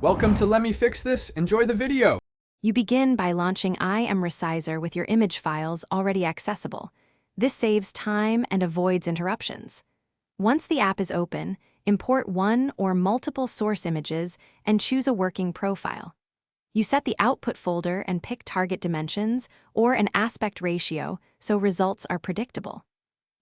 Welcome to Let Me Fix This. Enjoy the video. You begin by launching I Am Resizer with your image files already accessible. This saves time and avoids interruptions. Once the app is open, import one or multiple source images and choose a working profile. You set the output folder and pick target dimensions or an aspect ratio so results are predictable.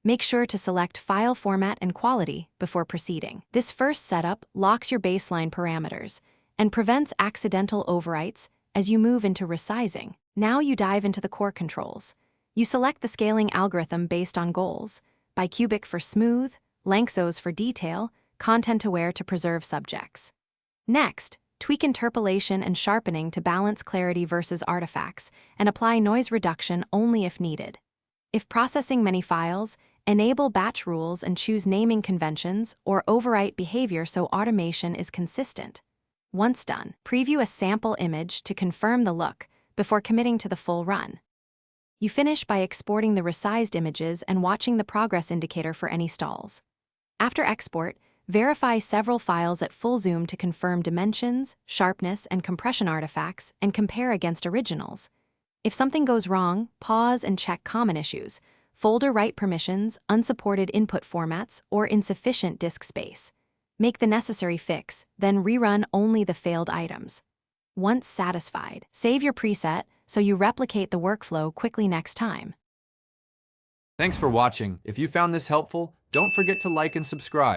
Make sure to select file format and quality before proceeding. This first setup locks your baseline parameters and prevents accidental overwrites as you move into resizing. Now you dive into the core controls. You select the scaling algorithm based on goals, bicubic for smooth, Lanczos for detail, content-aware to preserve subjects. Next, tweak interpolation and sharpening to balance clarity versus artifacts, and apply noise reduction only if needed. If processing many files, enable batch rules and choose naming conventions or overwrite behavior so automation is consistent. Once done, preview a sample image to confirm the look before committing to the full run. You finish by exporting the resized images and watching the progress indicator for any stalls. After export, verify several files at full zoom to confirm dimensions, sharpness, and compression artifacts, and compare against originals. If something goes wrong, pause and check common issues: folder write permissions, unsupported input formats, or insufficient disk space. Make the necessary fix, then rerun only the failed items. Once satisfied, save your preset so you replicate the workflow quickly next time. Thanks for watching. If you found this helpful, don't forget to like and subscribe.